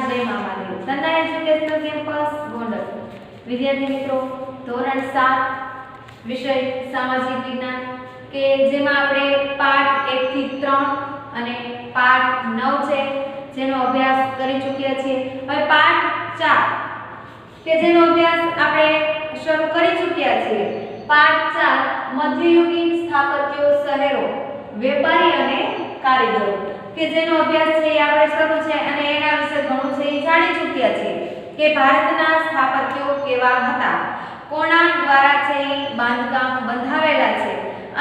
જય મા માદેવ Tanna educational campus Gondal. વિદ્યાર્થી મિત્રો ધોરણ 7 વિષય સામાજિક વિજ્ઞાન કે જેમાં આપણે પાઠ 1 થી 3 અને પાઠ 9 છે જેનો અભ્યાસ કરી ચૂક્યા છીએ। હવે પાઠ 4 કે જેનો અભ્યાસ આપણે શરૂ કરી ચૂક્યા છીએ। પાઠ 4 મધ્યયુગીન સ્થાપત્યો શહેરો વેપારી અને કારીગરો કે જેનો અભ્યાસ છે એ આપણે શરૂ છે અને એના વિશે ઘણું છે એ જાણી ચૂક્યા છીએ કે ભારતના સ્થાપત્યો કેવા હતા, કોના દ્વારા છે એ બાંધકામ બંધાવેલા છે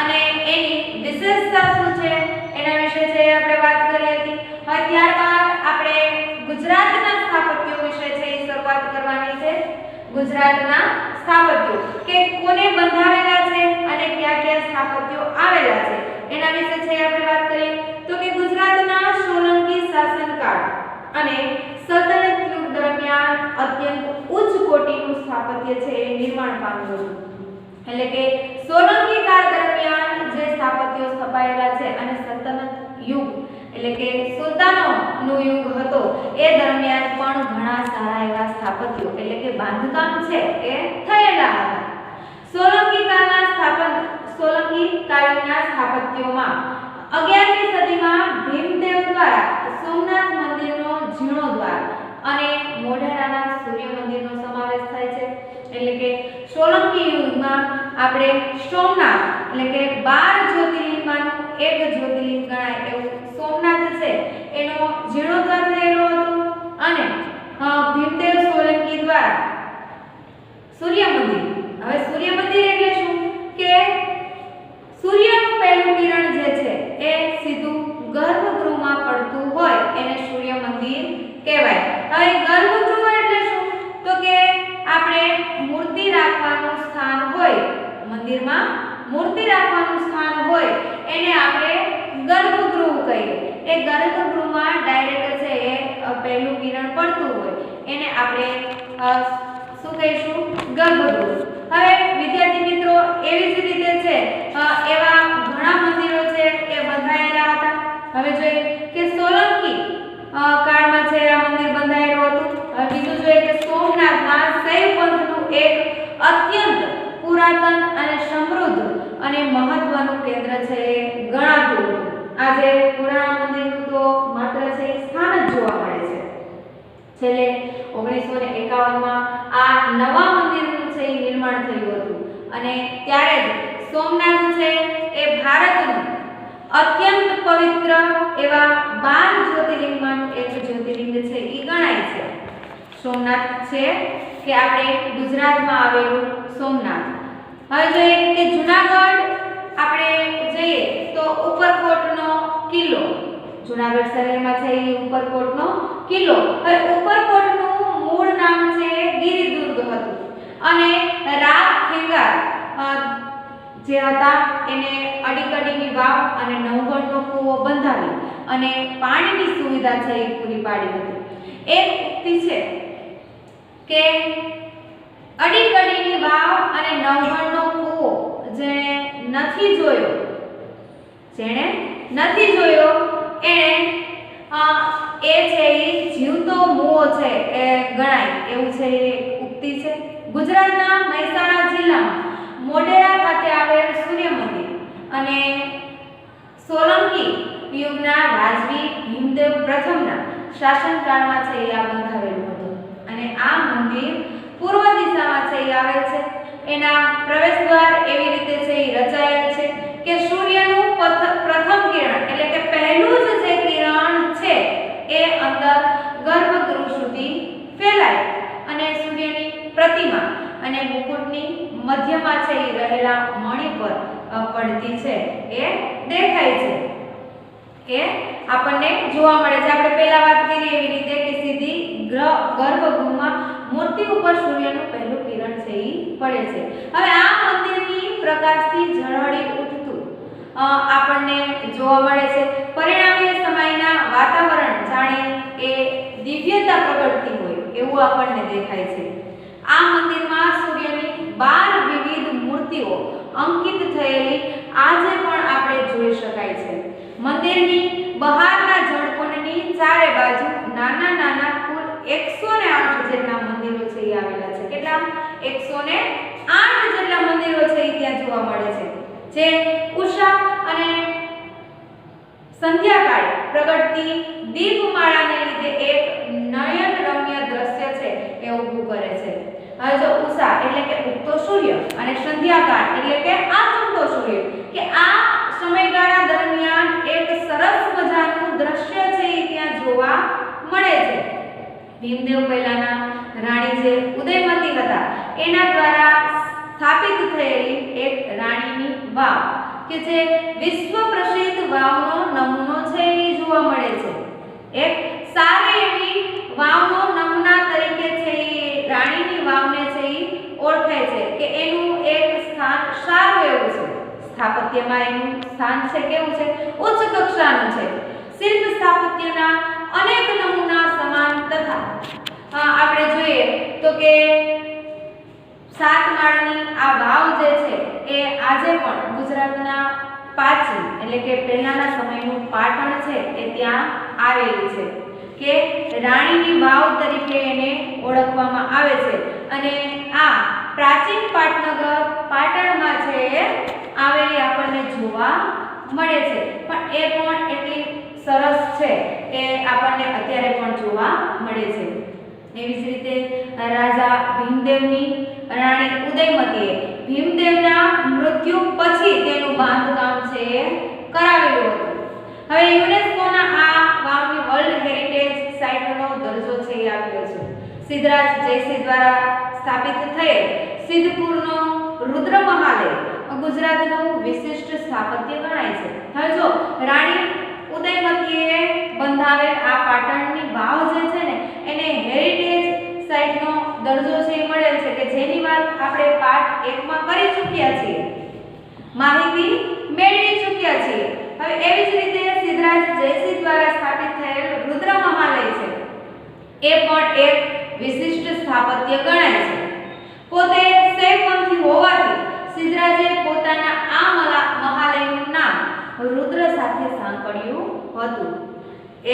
અને એની વિશેષતા શું છે એના વિશે છે આપણે વાત કરી હતી। હવે ત્યારબાદ આપણે ગુજરાતના સ્થાપત્યો વિશે છે એ શરૂઆત કરવાની છે। ગુજરાતના સ્થાપત્યો કે કોને બંધાવેલા છે અને કયા કયા સ્થાપત્યો આવેલા છે એના વિશે છે આપણે વાત કરીએ તો કે ગુજરાતના સોલંકી શાસનકાળ અને સલ્તનત યુગ દરમિયાન અત્યંત ઉચ્ચ કોટીનું સ્થાપત્ય છે એ નિર્માણ પામ્યું હતું। એટલે કે સોલંકી કાળ દરમિયાન જે સ્થાપત્યો સ્થપાયેલા છે અને સલ્તનત યુગ એટલે કે સુલતાનોનો યુગ હતો એ દરમિયાન પણ ઘણા સારા એવા સ્થાપત્યો એટલે કે બાંધકામ છે એ થયેલા હતા। સોલંકી કાળના સ્થાપત્યોમાં 11મી સદીમાં ભીમદેવ દ્વારા સોમનાથ મંદિરનો જીર્ણોદ્ધાર અને મોઢેરાના સૂર્ય મંદિરનો સમાવેશ થાય છે। એટલે કે સોલંકી યુગમાં આપણે સોમનાથ એટલે કે 12 જ્યોતિર્લિંગમાંનું એક જ્યોતિર્લિંગ ગણાય એવું સોમનાથ છે એનો જીર્ણોદ્ધાર થયેલો હતો અને ભીમદેવ સોલંકી દ્વારા સૂર્ય મંદિર। હવે સૂર્ય મંદિર એટલે શું કે સૂર્યનું પહેલું કિરણ જે છે એ સીધું ગર્ભગૃહમાં પડતું હોય એને સૂર્ય મંદિર કહેવાય। હવે ગર્ભગૃહ એટલે શું તો કે આપણે મૂર્તિ રાખવાનું સ્થાન હોય, મંદિરમાં મૂર્તિ રાખવાનું સ્થાન હોય એને આપણે ગર્ભગૃહ કહીએ। એ ગર્ભગૃહમાં ડાયરેક્ટ છે એ પહેલું કિરણ પડતું હોય એને આપણે શું કહીશું ગર્ભગૃહ। હવે વિદ્યાર્થી મિત્રો એવી જ રીતે છે એવા ઘણા મંદિરો છે એ બંધાયેલા હતા। હવે જોઈએ કે સોલંકી કાળમાં છે આ મંદિર બંધાયેલું હતું। હવે બીજું જોઈએ કે સોમનાથમાં શૈવ પંથનું એક અત્યંત પુરાતન અને સમૃદ્ધ અને મહત્વનું કેન્દ્ર છે એ ગણાતું હતું। આજે પુરાણા મંદિરનું તો માત્ર છે સ્થાન જ જોવા મળે છે। છેલ્લે 1951માં આ નવા મંદિરનું છે નિર્માણ થયું હતું અને ત્યારે જ સોમનાથ છે એ ભારતનું અત્યંત પવિત્ર એવા 12 જ્યોતિર્લિંગમાંનું એક જ્યોતિર્લિંગ છે એ ગણાય છે। સોમનાથ છે કે આપણે ગુજરાતમાં આવેલું સોમનાથ। હવે જોઈએ કે જૂનાગઢ આપણે જઈએ તો ઉપરકોટનો કિલ્લો, જૂનાગઢ શહેરમાં છે એ ઉપરકોટનો કિલ્લો। હવે ઉપરકોટનું મૂળ નામ છે ગિરિદુર્ગ હતું અને રાવ ખેંગાર જે હતા એને અડીકડીની વાવ અને નવગણનો કૂવો બંધાવી અને પાણીની સુવિધા છે એ પૂરી પાડી હતી। એક ઉક્તિ છે કે અડીકડીની વાવ અને નવગણનો કૂવો જેણે નથી જોયો એણે એ છે એ જીવતો મુઓ છે એ ગણાય એવું છે એ ઉક્તિ છે। ગુજરાતના મહેસાણા જિલ્લામાં મોઢેરા ખાતે આવેલ સૂર્ય મંદિર અને સોલંકી યુગના રાજવી ભીમદેવ પ્રથમના શાસનકાળમાં છે એ આ બંધાવેલું હતું અને આ મંદિર પૂર્વ દિશામાં છે એ આવેલ છે। એના પ્રવેશ દ્વાર એવી રીતે છે એ રચાયેલ છે કે સૂર્યનું પ્રથમ કિરણ એટલે કે પહેલું જ જે કિરણ છે એ અંદર ગર્ભગૃહ સુધી ફેલાય અને સૂર્યની પ્રતિમા અને મુકુટની મધ્યમાં છે એ રહેલા મણિ પર પડતી છે એ દેખાય છે કે આપણને જોવા મળે છે। આપણે પહેલા વાત કરી એવી રીતે કે સીધી ગર્ભગૃહમાં મૂર્તિ ઉપર સૂર્યનું પહેલું કિરણ છે એ પડે છે। હવે આ મંદિરની પ્રકાશથી ઝળહળી ઉઠતું આપણને જોવા મળે છે। પરિણામે સમયના વાતાવરણ જાણે એ દિવ્યતા પ્રગટતી હોય એવું આપણને દેખાય છે। આ મંદિરમાં સૂર્યની 12 વિવિધ મૂર્તિઓ અંકિત થયેલી આજે પણ આપણે જોઈ શકાય છે। મંદિરની બહારના જળકુંડની ચારે બાજુ નાના નાના કુલ જે ઉષા અને સંધ્યાકાળે પ્રગટતી દીપમાળાને લીધે એક નયનરમ્ય દ્રશ્ય છે એ ઊભું કરે છે. હવે જો ઉષા એટલે કે ઉગતો સૂર્ય અને સંધ્યાકાળ એટલે કે આથમતો સૂર્ય, કે આ સમયગાળા દરમિયાન એક સરસ મજાનું દ્રશ્ય છે એ ત્યાં જોવા મળે છે. ભીમદેવ પહેલાના રાણી જે ઉદયમતી હતા એના દ્વારા સ્થાપિત થયેલી એક રાણીની વાવ કે જે વિશ્વ પ્રસિદ્ધ વાવનો નમૂનો છે એ જોવા મળે છે. એક સારી એવી વાવનો નમૂના તરીકે છે એ રાણીની વાવને છે એ ઓળખાય છે કે એનું એક સ્થાન સારું એવું છે. સ્થાપત્યમાં એનું સ્થાન છે કેવું છે? ઉચ્ચ કક્ષાનું છે. શિલ્પ સ્થાપત્યના અનેક નમૂના સમાન તથા આપણે જોઈએ તો કે 7 માળની આ વાવ જે છે એ આજે પણ ગુજરાતના પ્રાચીન એટલે કે પહેલાના સમયનું પાટણ છે એ ત્યાં આવેલી છે, કે રાણીની વાવ તરીકે એને ઓળખવામાં આવે છે. અને આ પ્રાચીન પાટનગર પાટણમાં છે એ આવેલી આપણને જોવા મળે છે. પણ એ પણ એટલી સરસ છે એ આપણને અત્યારે પણ જોવા મળે છે. એવી જ રીતે રાજા ભીમદેવની રાણી ઉદયમતીએ ભીમદેવના મૃત્યુ પછી તેનું બાંધકામ છે એ કરાવેલું હતું. હવે યુનેસ્કોના આ વાવની વર્લ્ડ હેરિટેજ સાઇટનો દરજ્જો છે એ આપ્યો છે. સિદ્ધરાજ જયસિંહ દ્વારા સ્થાપિત થયેલ સિદ્ધપુરનો રુદ્ર મહાલય ગુજરાતનું વિશિષ્ટ સ્થાપત્ય ગણાય છે. હવે જો રાણી ઉદયમતીએ બંધાવેલ આ પાટણની વાવ જે છે ને એને હેરિટેજ સાઇટનો દરજ્જો છે એ મળેલ છે, કે જેની વાત આપણે પાઠ 1 માં કરી ચૂક્યા છીએ, માહિતી મેળવી ચૂક્યા છીએ. હવે એવી જ રીતે સિદ્ધરાજ જયસિંહ દ્વારા સ્થાપિત થયેલ રુદ્ર મહાલય છે એ પણ એક વિશિષ્ટ સ્થાપત્ય ગણાય છે. પોતે શૈવપંથી હોવાથી સિદ્ધરાજે પોતાના આ મહાલયનું નામ રુદ્ર સાથે સાંકળ્યું હતું.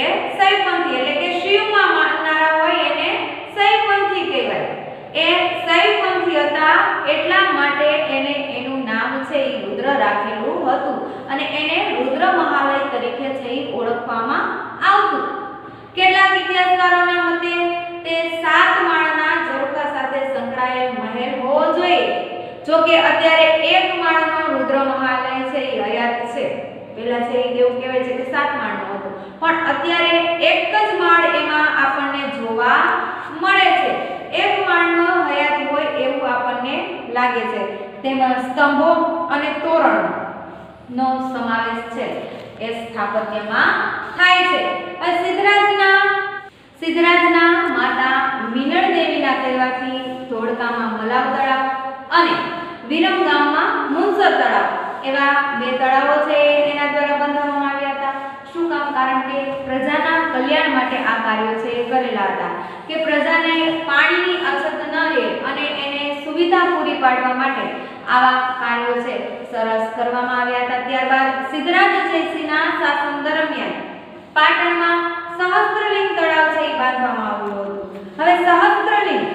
એ શૈવપંથી એટલે કે શિવમાં માનનારા હોય એને શૈવપંથી કહેવાય. એ શૈવપંથી હતા એટલા માટે એને એનું નામ છે એ રુદ્ર રાખેલું હતું અને એને રુદ્ર મહાલય તરીકે છે એ ઓળખવામાં આવતું. કેટલાક ઇતિહાસકારોના મતે તે 7 માળના ઝરૂખા સાથે સંકળાયેલ મહેલ હોવો જોઈએ. જો કે અત્યારે 1 માળનો રુદ્ર મહાલય છે એ હયાત છે. પહેલા છે એ એવું કહેવાય છે કે 7 માળનો હતો, પણ અત્યારે એક જ માળ એમાં આપણને જોવા મળે છે. 1 માળનો હયાત હોય એવું આપણને લાગે છે. તેમાં સ્તંભો અને તોરણનો સમાવેશ છે એ સ્થાપત્યમાં થાય છે. સિદ્ધરાજના માતા મિનળ દેવીના કહેવાથી ધોળકામાં મલાવ તળાવ અને વિરમગામમાં મુનસર તળાવ એવા 2 તળાવો છે એના દ્વારા બંધાવવામાં આવ્યા હતા. શું કામ? કારણ કે પ્રજાના કલ્યાણ માટે આ કાર્યો છે એ કરેલા હતા, કે પ્રજાને પાણીની અછત ન રહે અને એને સુવિધા પૂરી પાડવા માટે આવા કાર્યો છે સરસ કરવામાં આવ્યા હતા. ત્યારબાદ સિદ્ધરાજ જયસિંહના શાસન દરમિયાન પાટણમાં સહસ્ત્રલિંગ તળાવ છે એ બાંધવામાં આવ્યું હતું. હવે સહસ્ત્રલિંગ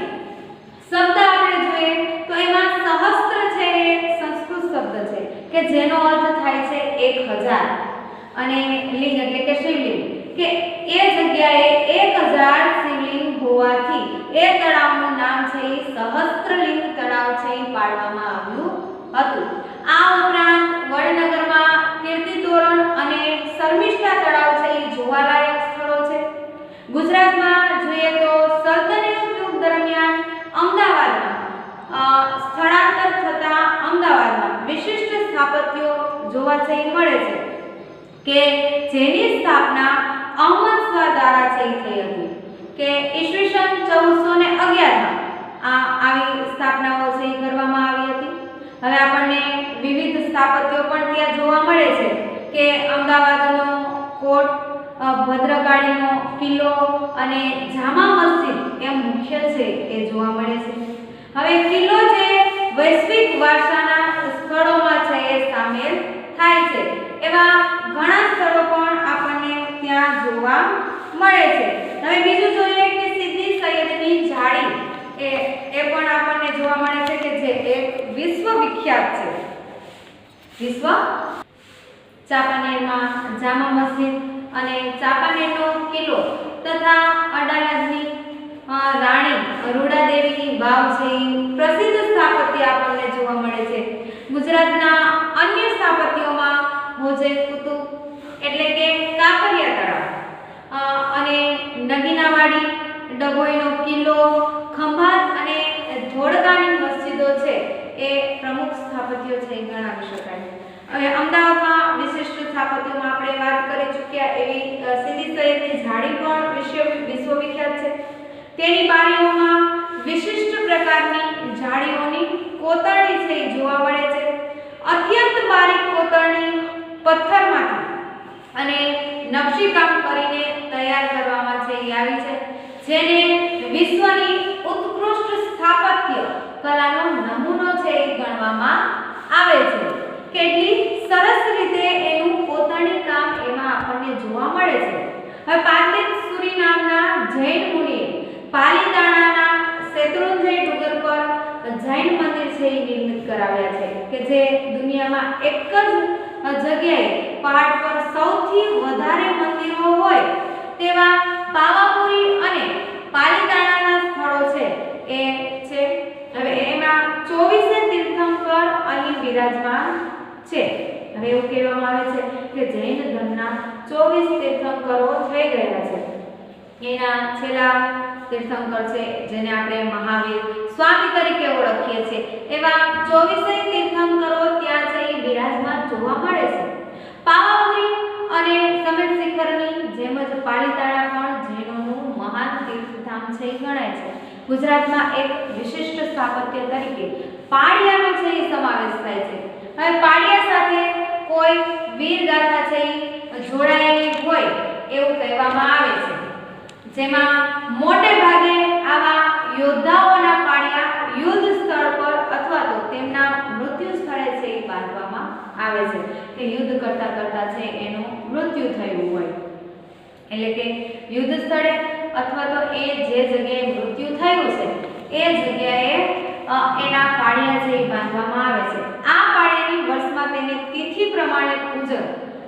શબ્દ આપણે જોઈએ તો એમાં સહસ્ત્ર છે એ સંસ્કૃત શબ્દ છે કે જેનો અર્થ થાય છે 1000 અને લિંગ એટલે કે શિવલિંગ, કે એ જગ્યાએ 1000 શિવલિંગ હોવાથી એ તળાવનું નામ છે એ સહસ્ત્રલિંગ તળાવ છે એ પાડવામાં આવ્યું હતું. આ ઉપરાંત વડનગરમાં કીર્તિ તોરણ અને શર્મિષ્ઠા તળાવ છે એ જોવાલાયક સ્થળો છે. ગુજરાતમાં જોઈએ તો સલ્તનત યુગ દરમિયાન અમદાવાદમાં સ્થળાંતર થતા અમદાવાદમાં વિશિષ્ટ સ્થાપત્યો જોવા છે મળે છે, કે જેની સ્થાપના અહમદ શાહ દ્વારા થઈ હતી, કે ઈસવીસન 1411માં આવી સ્થાપનાઓ છે કરવામાં આવી હતી. હવે આપણને વિવિધ સ્થાપત્યો પણ ત્યાં જોવા મળે છે, કે અમદાવાદનો કોટ, ભદ્રકાળીનો કિલ્લો અને જામા મસ્જિદ એ મુખ્ય છે એ જોવા મળે છે. હવે કિલ્લો જે વૈશ્વિક વારસાના સ્થળોમાં છે એ સામેલ થાય છે એવા ઘણા સ્થળો પણ આપણને ત્યાં જોવા મળે છે. હવે બીજું જોઈએ કે સિદ્દી સૈયદની જાળી એ પણ આપણને જોવા મળે છે, કે જે એક વિશ્વ વિખ્યાત છે. વિશ્વ ચાંપાનેરમાં જામા મસ્જિદ અને ચાંપાનેરનો કિલ્લો તથા અડાલજની રાણી રૂડાદેવીની વાવ છે પ્રસિદ્ધ સ્થાપત્ય આપણને જોવા મળે છે. ગુજરાતના અન્ય સ્થાપત્યોમાં મોજે કુતુબ એટલે કે કાંકરિયા તળાવ અને નગીનાવાડી, ડભોઈનો કિલ્લો, ખંભાત અને ધોળકાની મસ્જિદો છે એ પ્રમુખ સ્થાપત્યો છે ગણાવી શકાય. હવે અમદાવાદમાં વિશિષ્ટ સ્થાપત્યોમાં આપણે વાત કરી ચૂક્યા એવી સીદી સૈયદની જાળી પણ વિશ્વવિખ્યાત છે. તેની બારીઓમાં વિશિષ્ટ પ્રકારની જાળીઓની કોતરણી છે જોવા મળે છે. અત્યંત બારીક કોતરણી પથ્થરમાંથી અને નકશીકામ કરીને તૈયાર કરવામાં છે આવી છે, જેને વિશ્વની ઉત્કૃષ્ટ સ્થાપત્ય કલાનો નમૂનો છે ગણવામાં આવે છે. કેટલી સરસ રીતે એનું કોતરણી કામ એમાં આપણને જોવા મળે છે. હવે પાંડિત સુરી નામના જૈન મુનિએ પાલીતાણાના શેત્રુંજય ડુંગર પર જૈન મંદિર છે એ નિર્મિત કરાવ્યા છે કે જે દુનિયામાં એક જ જગ્યાએ પહાડ પર સૌથી વધારે મંદિરો હોય તેવા પાવાપુરી અને પાલીતાણાના સ્થળો છે એ છે. હવે એમાં 24 તીર્થંકર અહીં બિરાજમાન છે. હવે એવું કહેવામાં આવે છે કે જૈન ધર્મના 24 તીર્થંકરો થઈ ગયા છે. એના છેલ્લા તીર્થંકર છે જેને આપણે મહાવીર સ્વામી તરીકે ઓળખીએ છીએ, એવા 24 તીર્થંકરો ત્યાં છે એ બિરાજમાન જોવા મળે છે. પાવાપુરી અને સમેત શિખરની જેમ જ પાલીતાણા પણ જૈનોનું મહાન તીર્થધામ છે એ ગણાય છે. ગુજરાતમાં એક વિશિષ્ટ સ્થાપત્ય તરીકે પાળિયાનો છે એ સમાવેશ થાય છે. હવે પાળિયા સાથે કોઈ વીર ગાથા છે એ જોડાયેલી હોય એવું કહેવામાં આવે છે, જેમાં મોટે ભાગે આવા યોદ્ધાઓના પાળિયા યુદ્ધ સ્થળ પર અથવા તો તેમના મૃત્યુ સ્થળે છે એ બાંધવામાં આવે છે કે યુદ્ધ કરતા કરતા છે એનું મૃત્યુ થયું હોય, એટલે કે યુદ્ધ સ્થળે અથવા તો એ જે જગ્યાએ મૃત્યુ થયું છે એ જગ્યાએ એના પાળિયા છે એ બાંધવામાં આવે છે. આ પાળિયાની વર્ષમાં તેને તિથિ પ્રમાણે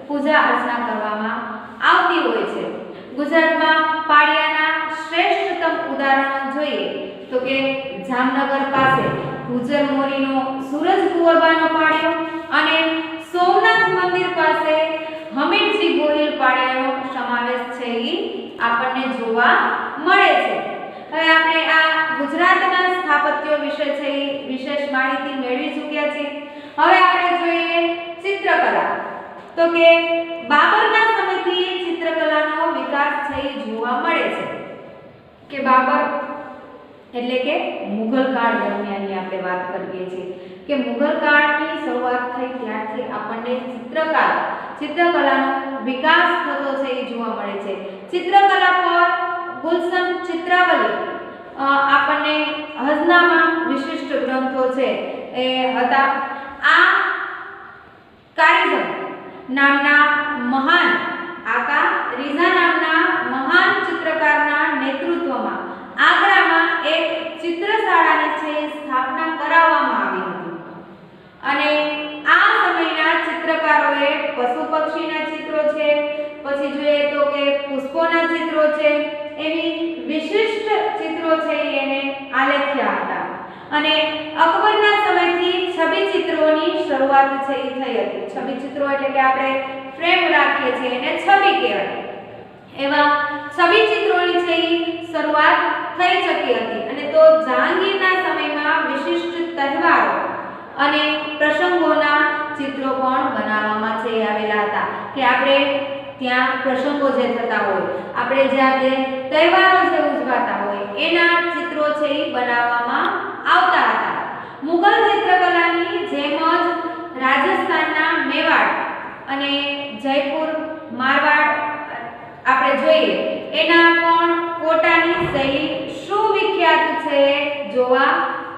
પૂજા અર્ચના કરવામાં આવતી હોય છે. ગુજરાતમાં પાળિયાના શ્રેષ્ઠતમ ઉદાહરણો જોઈએ તો કે જામનગર પાસે ગુજર મોરીનો સૂરજ કુંવરબાનો પાળિયો અને સોમનાથ મંદિર પાસે હમીરજી ગોહિલ પાળિયાનો સમાવેશ છે એ આપણને જોવા મળે છે. હવે આપણે આ ગુજરાતના સ્થાપત્યો વિશે છે એ વિશેષ માહિતી મેળવી ચૂક્યા છીએ. હવે આપણે જોઈએ ચિત્રકલા. તો કે બાબરના સમયથી ચિત્રકલાનો વિકાસ છે એ જોવા મળે છે કે બાબર એટલે કે મુઘલ કાળ દરમિયાનની આપણે વાત કરીએ છીએ કે મુઘલ કાળની શરૂઆત થઈ ત્યારથી આપણને ચિત્રકલાનો વિકાસ થતો છે એ જોવા મળે છે. ચિત્રકલા પર ગુલશન ચિત્રાવલી આપણને હઝનામા વિશિષ્ટ ગ્રંથો છે એ હતા. આ કારીગર નામના મહાન આકા રીઝા નામના મહાન ચિત્રકારના નેતૃત્વમાં આગ્રામાં એક ચિત્રશાળાની છે સ્થાપના કરાવવામાં આવી હતી અને આ સમયના ચિત્રકારોએ પશુ પક્ષીના ચિત્રો છે, પછી જોઈએ તો કે પુષ્પોના ચિત્રો છે, એવી વિશિષ્ટ ચિત્રો છે એને આલેખ્યા હતા. અને અકબરના સમયથી છબી ચિત્રોની શરૂઆત છે એ થઈ હતી. છબી ચિત્રો એટલે કે આપણે ફ્રેમ રાખીએ છીએ એને છબી કહેવાય. એવા છબી ચિત્રોની છે એ શરૂઆત થઈ ચૂકી હતી. અને તો જહાંગીરના સમયમાં વિશિષ્ટ તહેવારો અને પ્રસંગોના ચિત્રો પણ બનાવવામાં છે આવેલા હતા કે આપણે ત્યાં પ્રસંગો જે થતા હોય, આપણે જ્યાં તે તહેવારો જે ઉજવાતા હોય એના ચિત્રો છે એ બનાવવામાં આવતા હતા. મુઘલ ચિત્રકલાની જેમ જ રાજસ્થાનના મેવાડ અને જયપુર મારવાડ આપણે જોઈએ એના પણ કોટાની શૈલી સુવિખ્યાત છે જોવા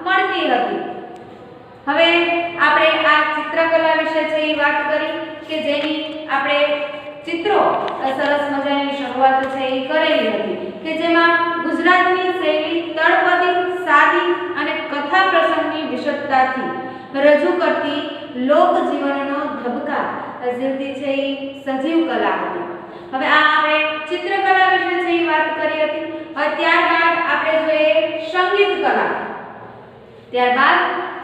મળતી હતી. હવે આપણે આ ચિત્રકલા વિશે છે એ વાત કરી કે જેની આપણે ચિત્રો સરસ મજાની શરૂઆત છે એ કરેલી હતી કે જેમાં ગુજરાતની શૈલી તળપદી, સાદી અને કથા પ્રસંગની વિશેષતાથી રજૂ કરતી લોકજીવનનો ધબકાર જીવતી છે એ સજીવ કલા હતી. હવે આ આપણે ચિત્રકલા વિશે છે એ વાત કરી હતી. હવે ત્યારબાદ આપણે જોઈએ સંગીત કલા. ત્યારબાદ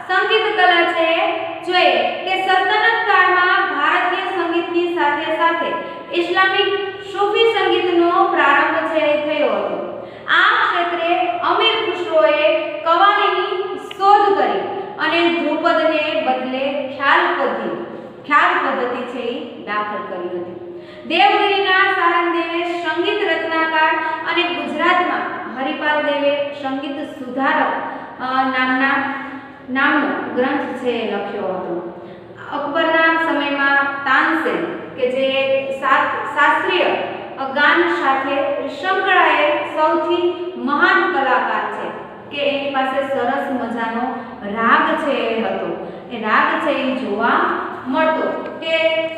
સંગીત કલા છે જોઈએ કે સલ્તનત કાળમાં ભારતીય સંગીતની સાથે સાથે ઇસ્લામિક સૂફી સંગીતનો પ્રારંભ છે થયો હતો. આ ક્ષેત્રે અમીર ખુસરોએ કવાલીની શોધ કરી અને ધ્રુપદને બદલે ખ્યાલ પદ્ધતિ છે એ દાખલ કરી હતી. દેવગિરીના સારંગદેવે સંગીત રત્નાકર અને ગુજરાતમાં હરિપાલ દેવે સંગીત સુધારક નામનો ગ્રંથ છે લખ્યો હતો. અકબરના સમયમાં તાનસેન કે જે શાસ્ત્રીય ગાન સાથે સંકળાયેલ સૌથી મહાન કલાકાર છે કે એની પાસે સરસ મજાનો રાગ છે એ હતો. એ રાગ છે એ જોવા મળતો કે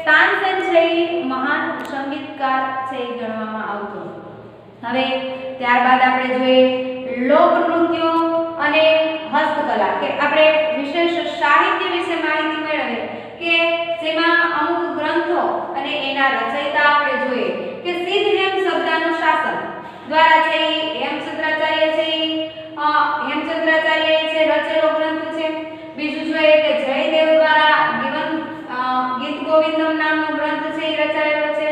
તાનસેન છે એ મહાન સંગીતકાર છે એ ગણવામાં આવતો. હવે ત્યારબાદ આપણે જોઈએ લોકનૃત્યો અને હસ્તકલા કે આપણે વિશેષ સાહિત્ય વિશે માહિતી મેળવીએ કે જેમાં અમુક ગ્રંથો અને એના રચયિતા આપણે જોઈએ કે સિદ્ધ હેમ શબ્દાનું શાસન દ્વારા છે હેમચંદ્રાચાર્ય છે રચેલો ગ્રંથ છે. બીજું જોઈએ કે જયદેવ દ્વારા ગીત ગોવિંદમ નામનો ગ્રંથ છે એ રચાયેલો છે.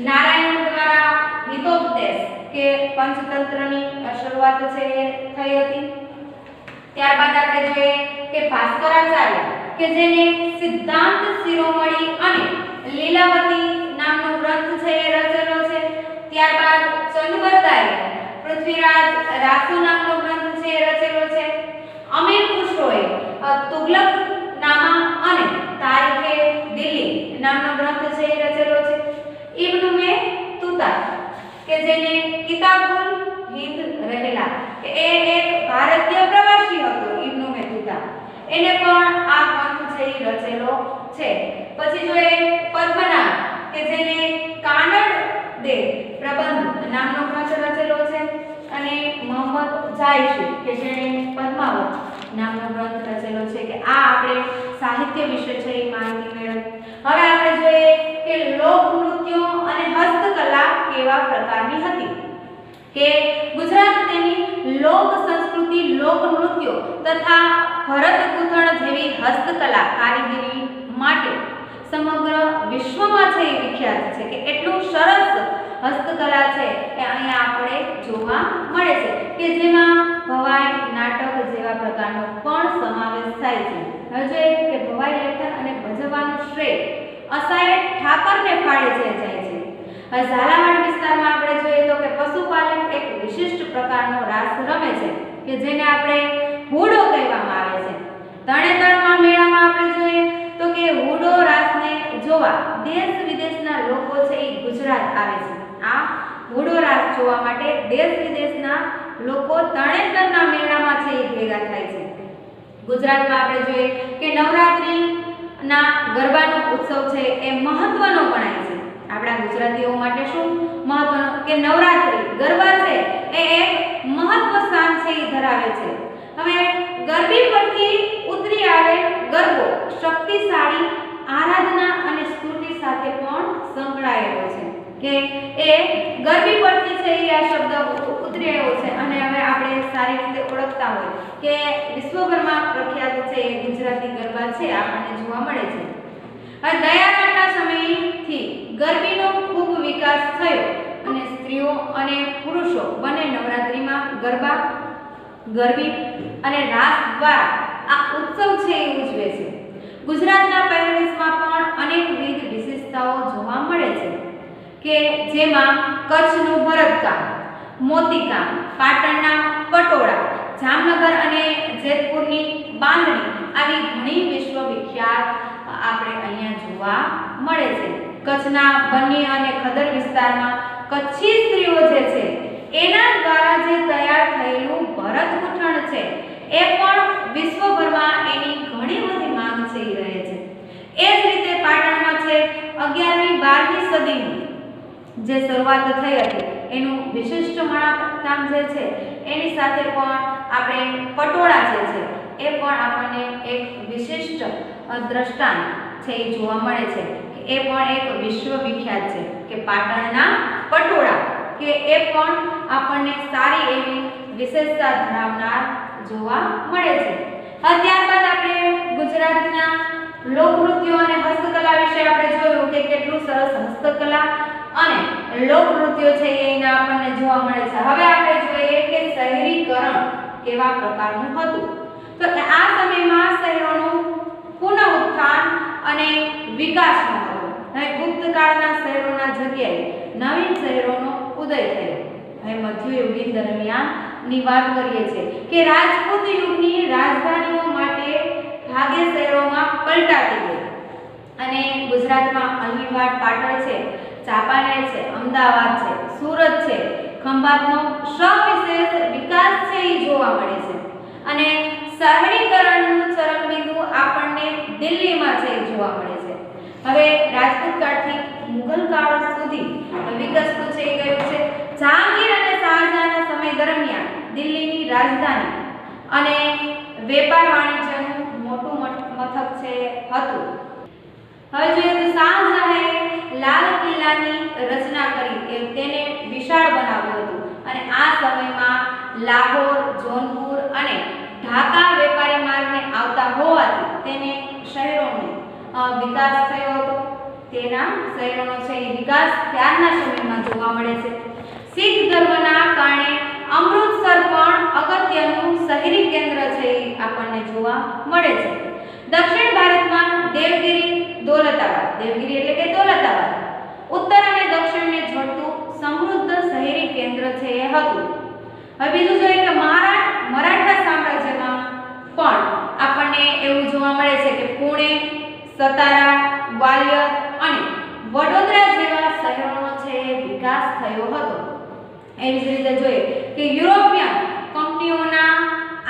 નારાયણ દ્વારા હિતોપદેશ કે પંચતંત્રની શરૂઆત છે એ થઈ હતી. ત્યારબાદ આપણે જોઈએ કે ભાસ્કરાચાર્ય કે જેને સિદ્ધાંત શિરોમણી અને લીલાવતી નામનો ગ્રંથ છે એ રચેલો છે. ત્યારબાદ ચંદબરદાએ પૃથ્વીરાજ રાસુ નામનો ગ્રંથ છે એ રચેલો છે. અમીર ખુસરોએ તુગલક નામા અને તારીખે દિલ્હી નામનો ગ્રંથ છે એ રચેલો છે. ઇબ્ન તુતા કે જેને કિતાબુલ હિંદ રહેલા કે એ એક ભારતીય પ્રવાસી હતો. ઇબ્ન તુતા એને પણ આ ગ્રંથ છે એ રચેલો છે. પછી જોઈએ પદ્મનાભ કે જેને કાનડ દે પ્રબંધ નામનો ગ્રંથ રચેલો છે. અને મોહમ્મદ જાયશી કે જેણે પદ્માવત નામનો ગ્રંથ રચેલો છે. કે આ આપણે સાહિત્ય વિશે છે એ માહિતી મેળવી. હવે આપણે જોઈએ કે લોકનૃત્યો અને હસ્તકલા કેવા પ્રકારની હતી કે ગુજરાત તેની લોક સંસ્કૃતિ લોકનૃત્યો તથા ભરત ગૂંથણ જેવી હસ્તકલા કારીગરી માટે સમગ્ર વિશ્વમાં છે એ વિખ્યાત છે કે એટલું સરસ હસ્તકલા છે એ અહીંયા આપણે જોવા મળે છે કે જેમાં ભવાઈ નાટક જેવા પ્રકારનો પણ સમાવેશ થાય છે. હવે જોઈએ કે ભવાઈ લેખન અને ભજવવાનું શ્રેય અસાય ઠાકરને ફાળે છે જાય છે. હવે ઝાલાવાડ વિસ્તારમાં આપણે જોઈએ તો કે પશુપાલન એક વિશિષ્ટ પ્રકારનો રાસ રમે છે કે જેને આપણે હુડો કહેવામાં આવે છે. તરણેતરમાં મેળામાં આપણે જોઈએ તો કે હુડો રાસને જોવા દેશ વિદેશના લોકો છે એ ગુજરાત આવે છે. આ હુડો રાસ જોવા માટે દેશ વિદેશના લોકો તરણેતરના મેળામાં છે એ ભેગા થાય છે. ગુજરાતમાં આપણે જોઈએ કે નવરાત્રિના ગરબાનો ઉત્સવ છે એ મહત્વનો ગણાય છે. આપણા ગુજરાતીઓ માટે શું મહત્વનો કે નવરાત્રિ ગરબા છે એ એક મહત્વ સ્થાન છે એ ધરાવે છે. હવે ગરબી પરથી ઉતરી આવે ગરબો શક્તિશાળી આરાધના અને સ્તુતિ સાથે પણ સંકળાયેલો છે કે એ ગરબી પરથી છે એ આ શબ્દ ઉતરી આવ્યો છે. અને હવે આપણે સારી રીતે ઓળખતા હોય કે વિશ્વભરમાં પ્રખ્યાત છે એ ગુજરાતી ગરબા છે આપણને જોવા મળે છે. હવે દયારામના સમયથી ગરબીનો ખૂબ વિકાસ થયો અને સ્ત્રીઓ અને પુરુષો બંને નવરાત્રિમાં ગરબી અને રાસ દ્વારા આ ઉત્સવ છે એ ઉજવે છે. ગુજરાતના પહેરવેશમાં પણ અનેકવિધ વિશેષતાઓ જોવા મળે છે કે જેમાં કચ્છનું ભરતકામ, મોતીકામ, પાટણના પટોળા, જામનગર અને જેતપુરની બાંધણી આવી ઘણી વિશ્વવિખ્યાત આપણે અહીંયા જોવા મળે છે. કચ્છના બન્ની અને ખદર વિસ્તારમાં કચ્છી સ્ત્રીઓ જે છે એના દ્વારા જે તૈયાર થયેલું ભરત ગૂંથણ છે એ પણ વિશ્વભરમાં એની ઘણી બધી માંગ છે એ રહે છે. એ જ રીતે પાટણમાં છે 11મી 12મી સદીની જે શરૂઆત થઈ હતી એનું વિશિષ્ટ મણાકામ જે છે એની સાથે પણ આપણે પટોળા જે છે એ પણ આપણને એક વિશિષ્ટ દ્રષ્ટાંત છે એ જોવા મળે છે કે એ પણ એક વિશ્વવિખ્યાત છે કે પાટણના પટોળા કે એ પણ આપણને સારી એવી વિશેષતા ધરાવનાર જોવા મળે છે. ત્યારબાદ આપણે ગુજરાતના લોકનૃત્યો અને હસ્તકલા વિશે આપણે જોયું કે કેટલું સરસ હસ્તકલા અને લોકનૃત્યો છે એના આપણને જોવા મળે છે. હવે આપણે જોઈએ કે શહેરીકરણ કેવા પ્રકારનું હતું. તો આ સમયમાં શહેરોનું પુનઃઉત્થાન અને વિકાસ હતો. હવે ગુપ્ત કાળના શહેરોના જગ્યાએ નવીન શહેરોનો ઉદય થયો. હવે મધ્યયુગીન દરમિયાનની વાત કરીએ છીએ કે રાજપૂત યુગની રાજધાનીઓ માટે ભાગે શહેરોમાં પલટાતી ગઈ અને ગુજરાતમાં અલીવાડ પાટણ છે, ચાંપાનેર છે, અમદાવાદ છે, સુરત છે, ખંભાતનો સવિશેષ વિકાસ છે એ જોવા મળે છે. અને શહેરીકરણનું ચરમબિંદુ આપણને દિલ્હીમાં છે એ જોવા મળે છે. હવે રાજપૂત કાળથી મુઘલ કાળ સુધી વિકસતું છે એ ગયું છે. જહાંગીર અને શાહજહાંના સમય દરમિયાન દિલ્હીની રાજધાની અને વેપાર વાણિજ્યનું મોટું મથક છે હતું. હવે જોઈએ તો શાહજહાંએ લાલ કિલ્લાની રચના કરી તેને વિશાળ બનાવ્યું હતું અને આ સમયમાં લાહોર, જોનપુર અને ઢાકા વેપારી માર્ગને આવતા હોવાથી તેને શહેરોનો વિકાસ થયો હતો. તેના શહેરોનો છે એ વિકાસ ત્યારના સમયમાં જોવા મળે છે. શીખ ધર્મના કારણે અમૃતસર પણ અગત્યનું શહેરી કેન્દ્ર છે એ આપણને જોવા મળે છે. દક્ષિણ ભારતમાં દેવગિરી, દૌલતાબાદ, દેવગિરી એટલે કે દૌલતાબાદ ઉત્તર અને દક્ષિણને જોડતું સમૃદ્ધ શહેરી કેન્દ્ર છે એ હતું. હવે બીજું જોઈએ કે મરાઠા સામ્રાજ્યમાં પણ આપણને એવું જોવા મળે છે કે પુણે, સતારા, ગ્વાલિયર અને વડોદરા જેવા શહેરોનો છે વિકાસ થયો હતો. એવી જ રીતે જોઈએ કે યુરોપિયન કંપનીઓના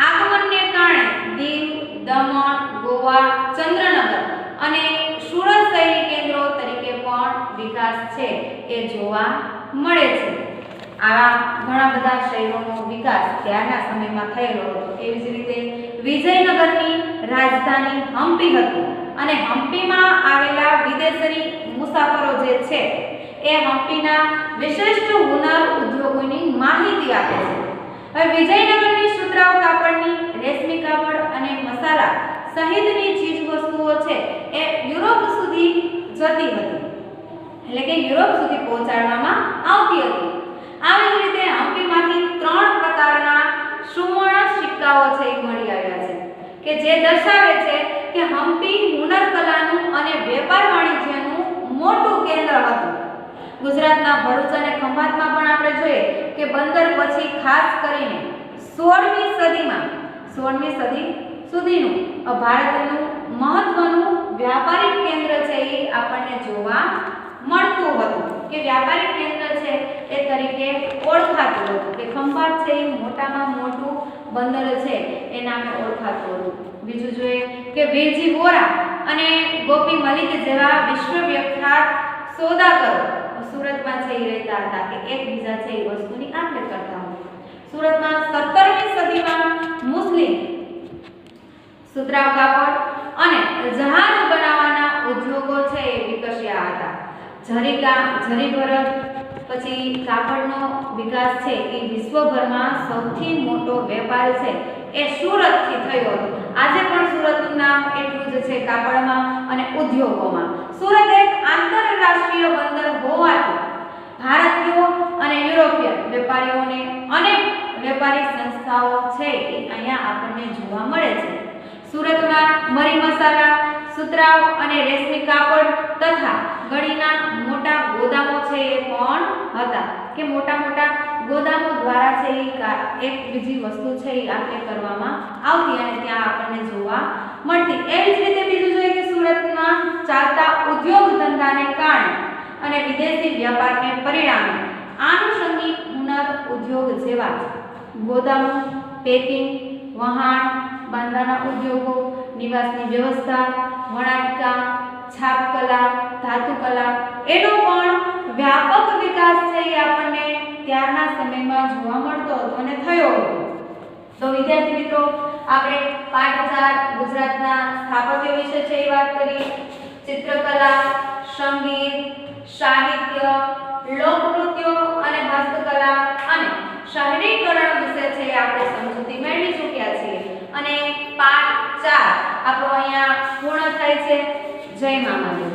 આગમનને કારણે દીવ, દમણ, ગોવા, ચંદ્રનગર અને સુરત શહેરી કેન્દ્રો તરીકે પણ વિકાસ છે એ જોવા મળે છે. આવા ઘણા બધા શહેરોનો વિકાસ ત્યારના સમયમાં થયેલો હતો. એવી જ રીતે વિજયનગરની રાજધાની હમ્પી હતી અને હમ્પીમાં આવેલા વિદેશી મુસાફરો જે છે એ હમ્પીના વિશિષ્ટ હુનર ઉદ્યોગોની માહિતી આપે છે. હવે વિજયનગરની સુતરાઉ કાપડની રેશમી કાપડ અને મસાલા સહિતની ચીજ વસ્તુઓ છે એ યુરોપ સુધી જતી હતી, એટલે કે યુરોપ સુધી પહોંચાડવામાં આવતી હતી. આવી જ રીતે હમ્પીમાંથી 3 પ્રકારના સુવર્ણ સિક્કાઓ છે એ મળી આવ્યા છે કે જે દર્શાવે છે કે હમ્પી હુનર કલાનું અને વેપાર વાણિજ્યનું મોટું કેન્દ્ર હતું. ગુજરાતના ભરૂચ અને ખંભાતમાં પણ આપણે જોઈએ કે બંદર પછી ખાસ કરીને 16મી સદી સુધીનું ભારતનું મહત્વનું વ્યાપારિક કેન્દ્ર છે એ આપણને જોવા મળતું હતું કે વ્યાપારિક કેન્દ્ર છે એ તરીકે ઓળખાતું હતું કે ખંભાત છે એ મોટામાં મોટું બંદર છે એ નામે ઓળખાતું હતું. બીજું જોઈએ કે વીરજી વોરા અને ગોપી મલિક જેવા વિશ્વવિખ્યાત સોદાગરો સુરતમાં છે એ રહેતા હતા કે એકબીજા છે એ વસ્તુની આપ-લે કરતા હતા. સુરતમાં 17મી સદીમાં મુસ્લિમ સુતરાઉ કાપડ અને જહાજ બનાવવાના ઉદ્યોગો છે એ વિકસ્યા હતા. જરીભરત પછી કાપડનો વિકાસ છે એ વિશ્વભરમાં સૌથી મોટો વેપાર છે એ સુરતથી થયો હતો. આજે પણ સુરતનું નામ એટલું જ છે કાપડમાં અને ઉદ્યોગોમાં. સુરત એક આંતરરાષ્ટ્રીય બંદર હોવાથી ભારતીયો અને યુરોપિયન વેપારીઓને અનેક વેપારી સંસ્થાઓ છે એ અહીંયા આપણને જોવા મળે છે. સુરતમાં મરી મસાલા, સુતરાઉ અને રેશમી કાપડ તથા ગળીના મોટા ગોદામો છે એ પણ હતા કે મોટા ગોદામો દ્વારા છે એક બીજી વસ્તુ છે એ આપ-લે કરવામાં આવતી અને ત્યાં આપણને જોવા મળતી. એવી જ રીતે બીજું જોઈએ કે સુરતમાં ચાલતા ઉદ્યોગ ધંધાને કારણે અને વિદેશી વ્યાપારને પરિણામે આનુષંગિક હુનર ઉદ્યોગ જેવા ગોદામો, પેકિંગ, વહાણ, બાંધવાના ઉદ્યોગો, નિવાસની વ્યવસ્થા, વણાટકામ, છાપકલા, ધાતુકલા એનો પણ વ્યાપક વિકાસ છે એ આપણને ત્યારના સમયમાં જોવા મળતો હતો અને થયો હતો. તો વિદ્યાર્થી મિત્રો આપણે પાઠ 4 ગુજરાતના સ્થાપત્ય વિશે છે એ વાત કરી, ચિત્રકલા, સંગીત, સાહિત્ય, લોકનૃત્યો અને હસ્તકલા અને શહેરીકરણ વિશે છે આપણે સમજૂતી મેળવી ચૂક્યા છીએ અને પાઠ 4 આપણો અહીંયા પૂર્ણ થાય છે. જય મા મહાદેવ.